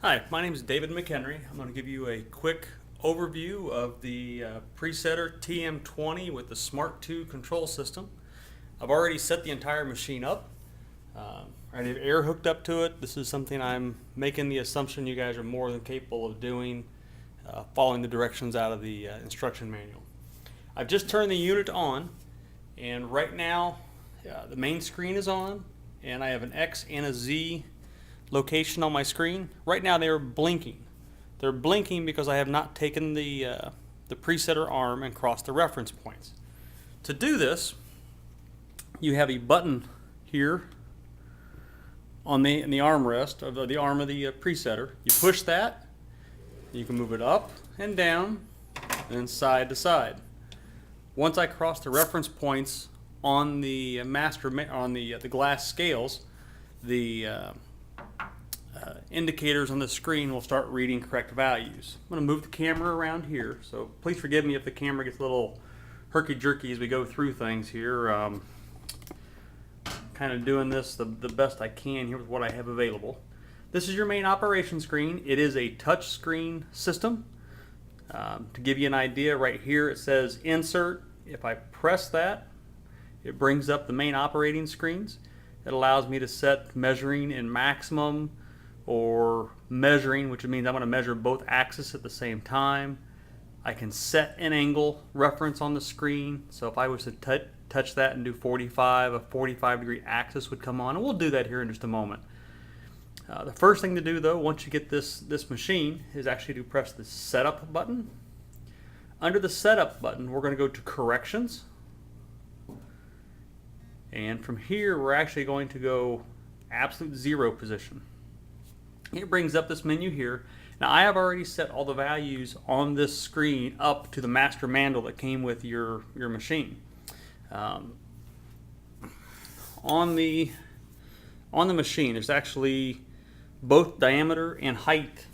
Hi, my name is David McHenry. I'm going to give you a quick overview of the Presetter TM20 with the Smart2 control system. I've already set the entire machine up. I have air hooked up to it. This is something I'm making the assumption you guys are more than capable of doing, following the directions out of the instruction manual. I've just turned the unit on, and right now the main screen is on, and I have an X and a Z location on my screen. Right now they are blinking. They're blinking because I have not taken the presetter arm and crossed the reference points. To do this, you have a button here on the armrest of the arm of the presetter. You push that, you can move it up and down and side to side. Once I cross the reference points on the the glass scales, the indicators on the screen will start reading correct values. I'm going to move the camera around here, so please forgive me if the camera gets a little herky-jerky as we go through things here. Kind of doing this the best I can here with what I have available. This is your main operation screen. It is a touch screen system. To give you an idea, right here it says insert. If I press that, it brings up the main operating screens. It allows me to set measuring in maximum, or measuring, which means I'm going to measure both axes at the same time. I can set an angle reference on the screen, so if I was to touch that and do 45, a 45-degree axis would come on, and we'll do that here in just a moment. The first thing to do, though, once you get this machine, is actually to press the setup button. Under the setup button, we're going to go to corrections, and from here we're actually going to go absolute zero position. It brings up this menu here. Now I have already set all the values on this screen up to the master manual that came with your machine. On the machine, there's actually both diameter and height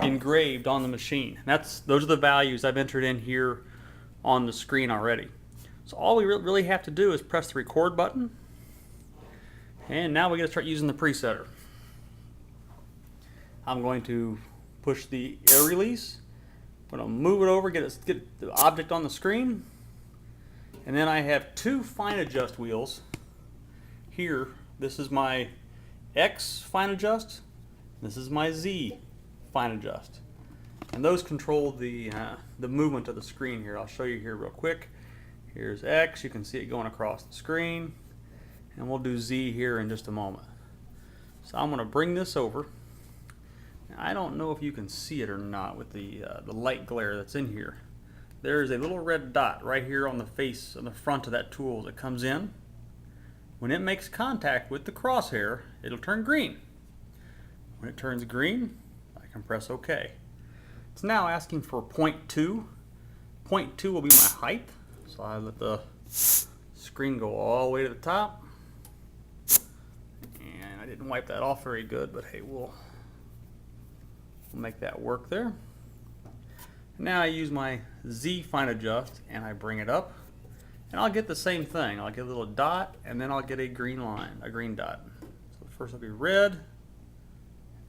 engraved on the machine. Those are the values I've entered in here on the screen already. So all we really have to do is press the record button, and now we got to start using the presetter. I'm going to push the air release. I'm going to move it over, get the object on the screen, and then I have two fine adjust wheels here. This is my X fine adjust. This is my Z fine adjust, and those control the movement of the screen here. I'll show you here real quick. Here's X. You can see it going across the screen, and we'll do Z here in just a moment. So I'm going to bring this over. I don't know if you can see it or not with the light glare that's in here. There's a little red dot right here on the face, on the front of that tool that comes in. When it makes contact with the crosshair, it'll turn green. When it turns green, I can press OK. It's now asking for 0.2. 0.2 will be my height, so I let the screen go all the way to the top. And I didn't wipe that off very good, but hey, we'll make that work there. Now I use my Z fine adjust and I bring it up, and I'll get the same thing. I'll get a little dot, and then I'll get a green line, a green dot. So first it'll be red,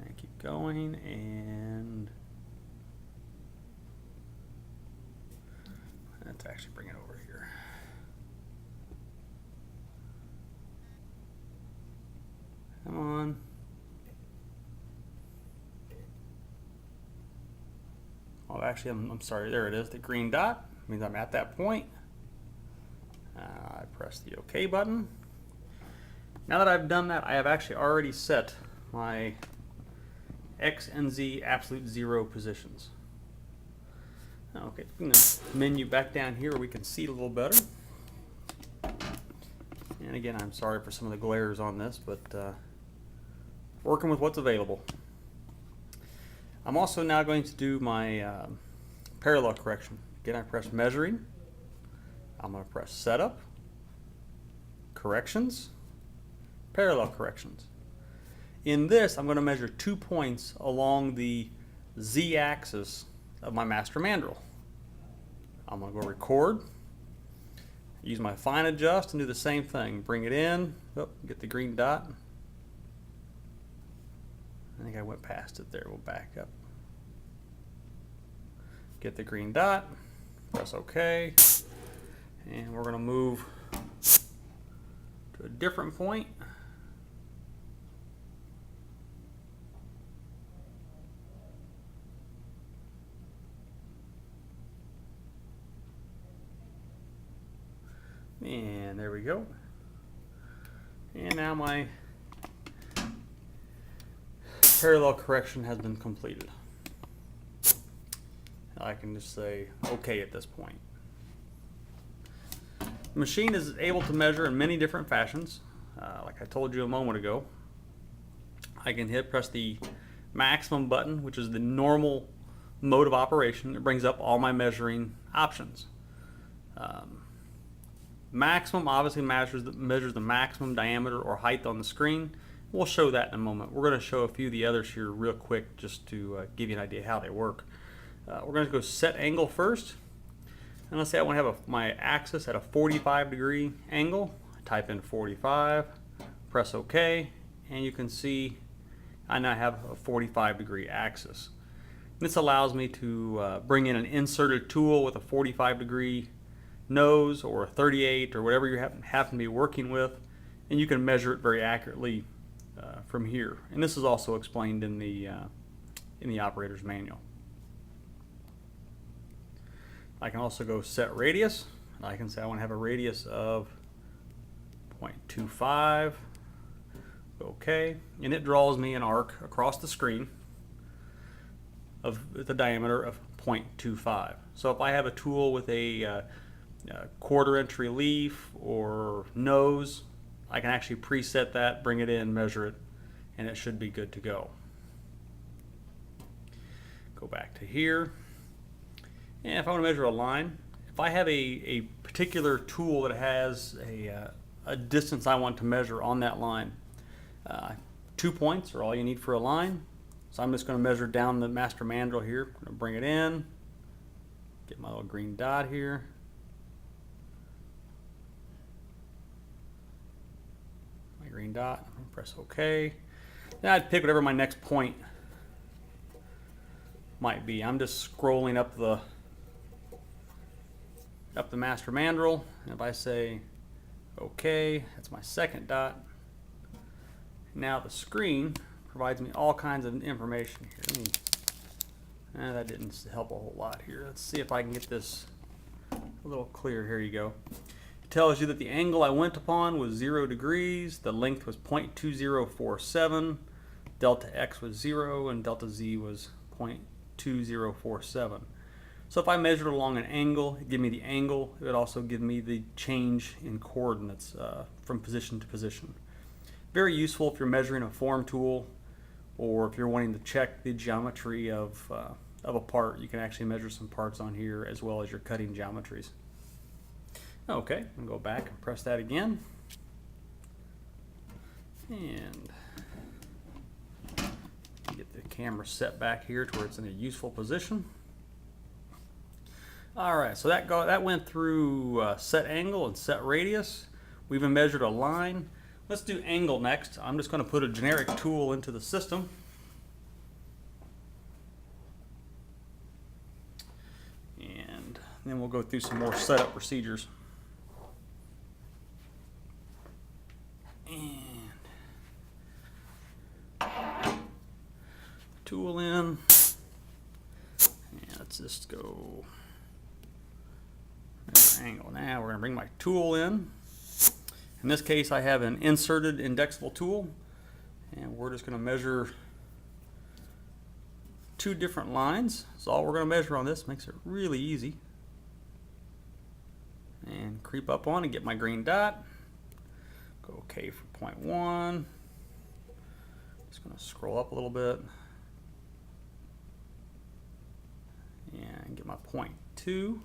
and keep going, and let's actually bring it over here. Come on. Oh, actually, I'm sorry, there it is. The green dot means I'm at that point. I press the OK button. Now that I've done that, I have actually already set my X and Z absolute zero positions. Okay, bring the menu back down here where we can see it a little better. And again, I'm sorry for some of the glares on this, but working with what's available. I'm also now going to do my parallel correction. Again, I press measuring. I'm going to press setup, corrections, parallel corrections. In this, I'm going to measure 2 points along the Z axis of my master mandrel. I'm going to go record, use my fine adjust and do the same thing. Bring it in, get the green dot. think I went past it there. We'll back up. Get the green dot, press OK, and we're going to move to a different point. And there we go. And now my parallel correction has been completed. I can just say OK at this point. The machine is able to measure in many different fashions. Like I told you a moment ago, I can press the maximum button, which is the normal mode of operation. It brings up all my measuring options. Maximum obviously measures the maximum diameter or height on the screen. We'll show that in a moment. We're going to show a few of the others here real quick just to give you an idea how they work. We're going to go set angle first. And let's say I want to have my axis at a 45-degree angle. I type in 45, press OK, and you can see I now have a 45-degree axis. This allows me to bring in an inserted tool with a 45-degree nose or a 38 or whatever you happen to be working with, and you can measure it very accurately from here. And this is also explained in the operator's manual. I can also go set radius. I can say I want to have a radius of 0.25. OK, and it draws me an arc across the screen of the diameter of 0.25. So if I have a tool with a quarter-inch relief or nose, I can actually preset that, bring it in, measure it, and it should be good to go. Go back to here, and if I want to measure a line, if I have a particular tool that has a distance I want to measure on that line, 2 points are all you need for a line. So I'm just going to measure down the master mandrel here. I'm going to bring it in, get my little green dot here. Green dot, press OK. Then I'd pick whatever my next point might be. I'm just scrolling up the master mandrel, and if I say OK, that's my second dot. Now the screen provides me all kinds of information here. That didn't help a whole lot here. Let's see if I can get this a little clearer. Here you go. It tells you that the angle I went upon was 0 degrees, the length was 0.2047, delta x was 0, and delta z was 0.2047. So if I measured along an angle, it would give me the angle. It would also give me the change in coordinates from position to position. Very useful if you're measuring a form tool, or if you're wanting to check the geometry of a part. You can actually measure some parts on here as well as your cutting geometries. Okay, and go back and press that again. And get the camera set back here to where it's in a useful position. All right, so that went through set angle and set radius. We even measured a line. Let's do angle next. I'm just going to put a generic tool into the system. And then we'll go through some more setup procedures. And tool in. And let's just go angle. Now we're going to bring my tool in. In this case, I have an inserted indexable tool, and we're just going to measure 2 different lines. So all we're going to measure on this makes it really easy. And creep up on and get my green dot. Go OK for 0.1. Just going to scroll up a little bit and get my 0.2.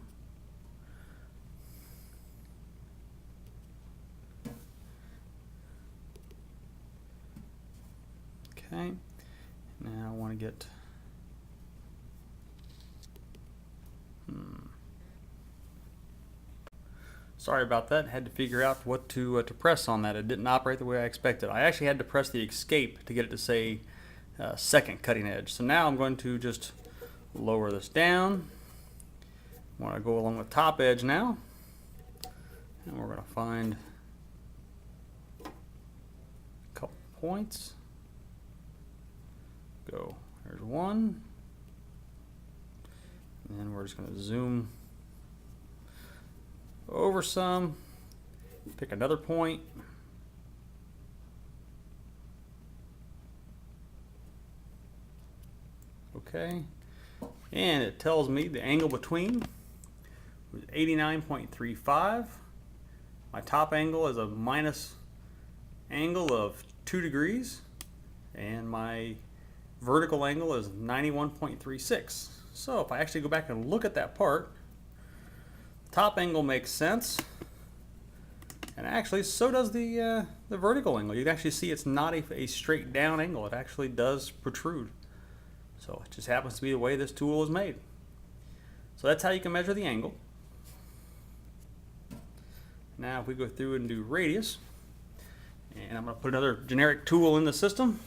Okay, now I want to get sorry about that. Had to figure out what to press on that. It didn't operate the way I expected. I actually had to press the escape to get it to say second cutting edge. So now I'm going to just lower this down. I want to go along the top edge now, and we're going to find a couple points. Go, there's one, and then we're just going to zoom over some, pick another point. Okay, and it tells me the angle between was 89.35. My top angle is a minus angle of 2 degrees, and my vertical angle is 91.36. So if I actually go back and look at that part, top angle makes sense, and actually so does the vertical angle. You can actually see it's not a straight down angle. It actually does protrude. So it just happens to be the way this tool is made. So that's how you can measure the angle. Now if we go through and do radius, and I'm going to put another generic tool in the system.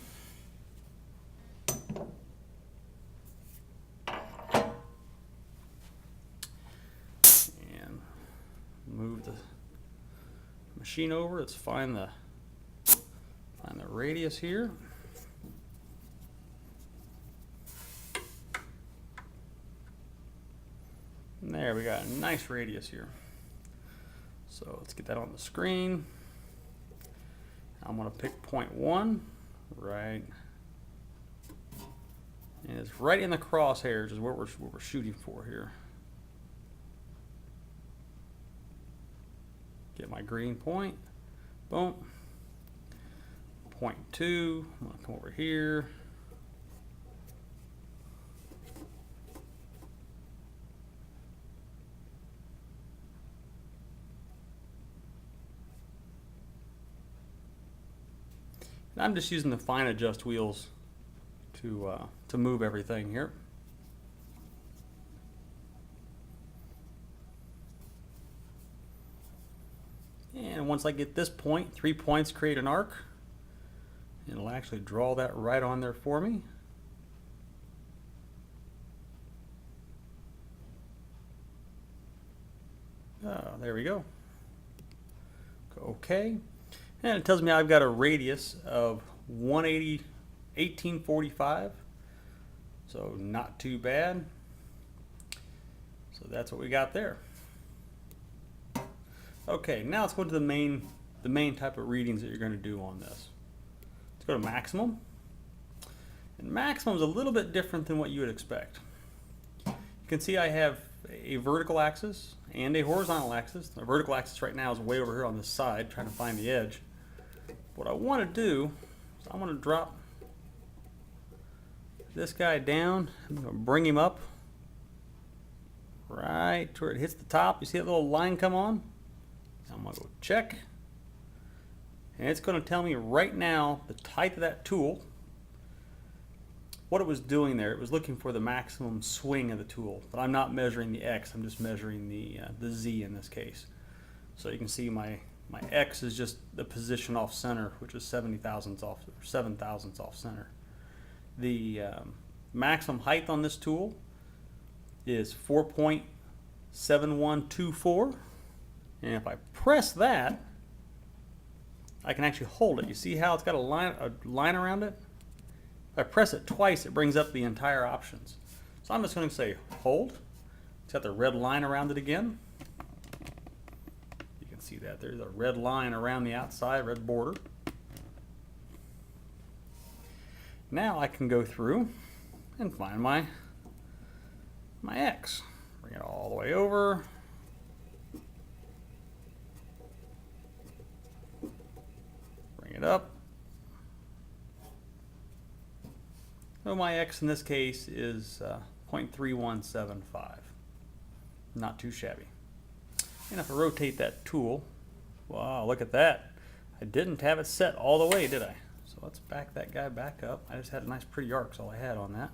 And move the machine over. Let's find the radius here. And there, we got a nice radius here. So let's get that on the screen. I'm going to pick point 1, right, and it's right in the crosshairs is what we're shooting for here. Get my green point, boom. Point 2, I'm going to come over here. And I'm just using the fine adjust wheels to move everything here. And once I get this point, 3 points create an arc. And it'll actually draw that right on there for me. There we go. Okay. And it tells me I've got a radius of 1845, so not too bad. So that's what we got there. Okay, now let's go to the main type of readings that you're going to do on this. Let's go to maximum. And maximum is a little bit different than what you would expect. You can see I have a vertical axis and a horizontal axis. The vertical axis right now is way over here on this side, trying to find the edge. What I want to do is I want to drop this guy down. I'm going to bring him up right to where it hits the top. You see that little line come on? I'm going to go check. And it's going to tell me right now the type of that tool, what it was doing there. It was looking for the maximum swing of the tool. But I'm not measuring the X. I'm just measuring the Z in this case. So you can see my X is just the position off center, which is 7 thousandths off center. The maximum height on this tool is 4.7124, and if I press that, I can actually hold it. You see how it's got a line around it? If I press it twice, it brings up the entire options. So I'm just going to say hold. It's got the red line around it again. See that there's a red line around the outside, red border. Now I can go through and find my X. Bring it all the way over. Bring it up. So my X in this case is 0.3175. Not too shabby. And if I rotate that tool, wow, look at that. I didn't have it set all the way, did I? So let's back that guy back up. I just had a nice pretty arc, so all I had on that.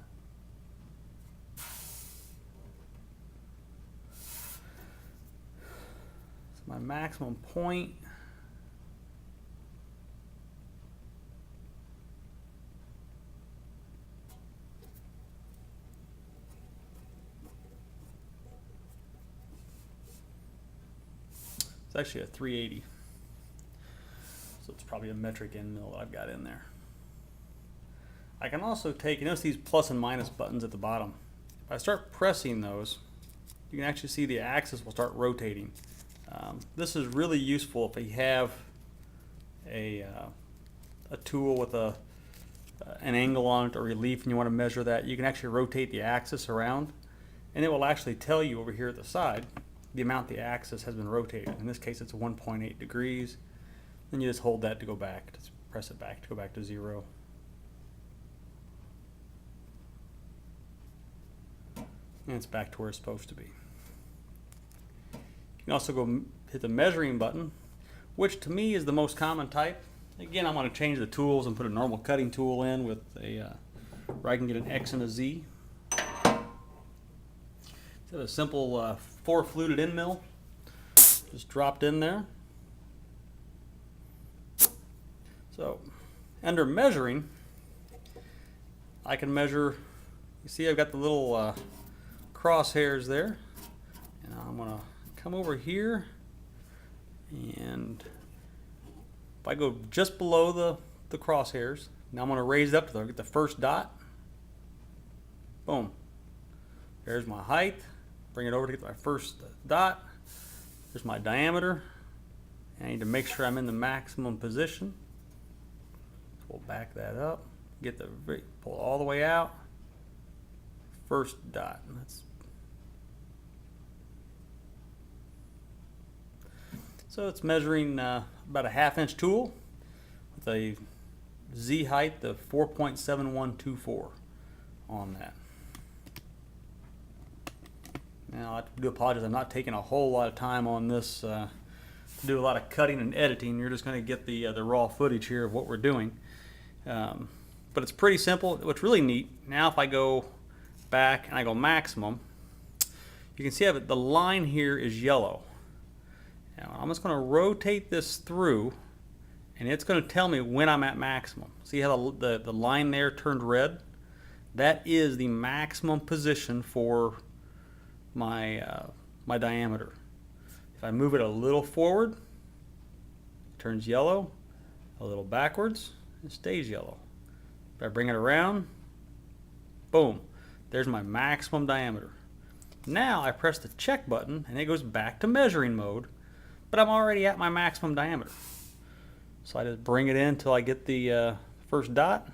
So my maximum point actually a 380. So it's probably a metric end mill that I've got in there. I can also take, you notice these plus and minus buttons at the bottom. If I start pressing those, you can actually see the axis will start rotating. This is really useful if you have a tool with an angle on it or relief and you want to measure that. You can actually rotate the axis around, and it will actually tell you over here at the side the amount the axis has been rotated. In this case, it's 1.8 degrees. Then you just hold that to go back, just press it back to go back to 0. And it's back to where it's supposed to be. You can also go hit the measuring button, which to me is the most common type. Again, I'm going to change the tools and put a normal cutting tool in with a where I can get an X and a Z. It's a simple 4-fluted end mill, just dropped in there. So under measuring, I can measure. You see, I've got the little crosshairs there, and I'm going to come over here, and if I go just below the crosshairs, now I'm going to raise it up to get the first dot. Boom. There's my height. Bring it over to get my first dot. There's my diameter. I need to make sure I'm in the maximum position. So we'll back that up. Get pull it all the way out. First dot. So it's measuring about a 1/2 inch tool with a Z height of 4.7124 on that. Now I do apologize, I'm not taking a whole lot of time on this to do a lot of cutting and editing. You're just going to get the raw footage here of what we're doing. But it's pretty simple. What's really neat, now if I go back and I go maximum, you can see the line here is yellow. Now I'm just going to rotate this through, and it's going to tell me when I'm at maximum. See how the line there turned red? That is the maximum position for my my diameter. If I move it a little forward, it turns yellow. A little backwards, it stays yellow. If I bring it around, boom, there's my maximum diameter. Now I press the check button, and it goes back to measuring mode, but I'm already at my maximum diameter. So I just bring it in until I get the first dot.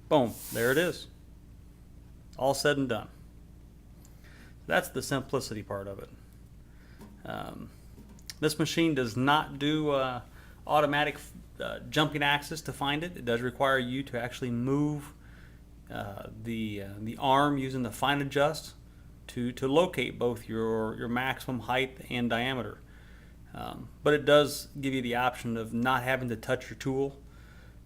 Boom, there it is. All said and done. That's the simplicity part of it. This machine does not do automatic jumping axis to find it. It does require you to actually move the arm using the fine adjust to locate both your maximum height and diameter. But it does give you the option of not having to touch your tool.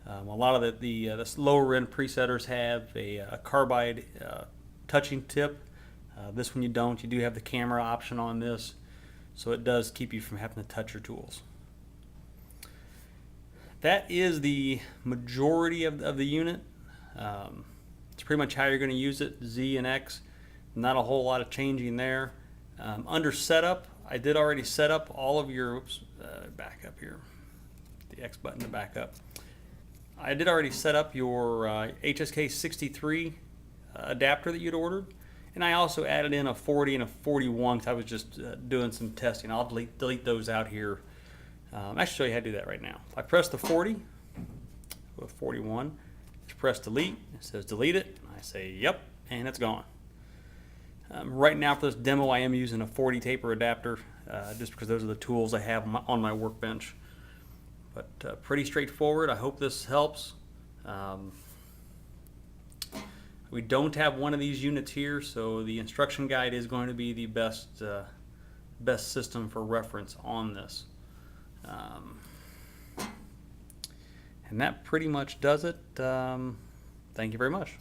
A lot of the lower end presetters have a carbide touching tip. This one you don't. You do have the camera option on this, so it does keep you from having to touch your tools. That is the majority of the unit. It's pretty much how you're going to use it, Z and X. Not a whole lot of changing there. Under setup, I did already set up all of your, back up here, the X button to back up. I did already set up your HSK 63 adapter that you'd ordered, and I also added in a 40 and a 41 because I was just doing some testing. I'll delete those out here. I'll show you how to do that right now. I press the 40 with 41. Just press delete. It says delete it. I say yep, and it's gone. Right now for this demo, I am using a 40 taper adapter just because those are the tools I have on my workbench. But pretty straightforward. I hope this helps. We don't have one of these units here, so the instruction guide is going to be the best system for reference on this. And that pretty much does it. Thank you very much.